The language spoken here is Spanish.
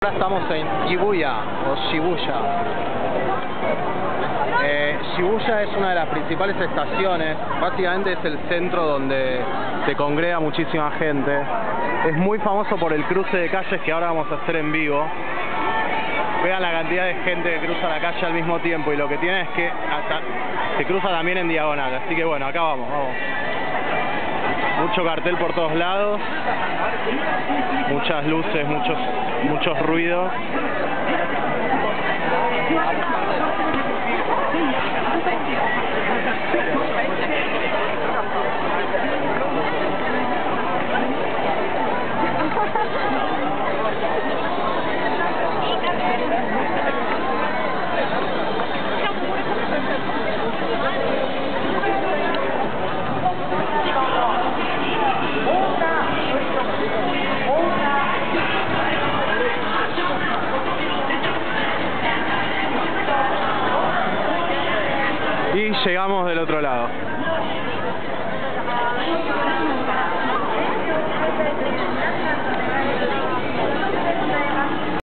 Ahora estamos en Shibuya o Shibuya. Shibuya es una de las principales estaciones, básicamente es el centro donde se congrega muchísima gente. Es muy famoso por el cruce de calles que ahora vamos a hacer en vivo. Vean la cantidad de gente que cruza la calle al mismo tiempo, y lo que tiene es que hasta se cruza también en diagonal, así que bueno, acá vamos. Mucho cartel por todos lados, muchas luces, muchos ruidos. Y llegamos del otro lado.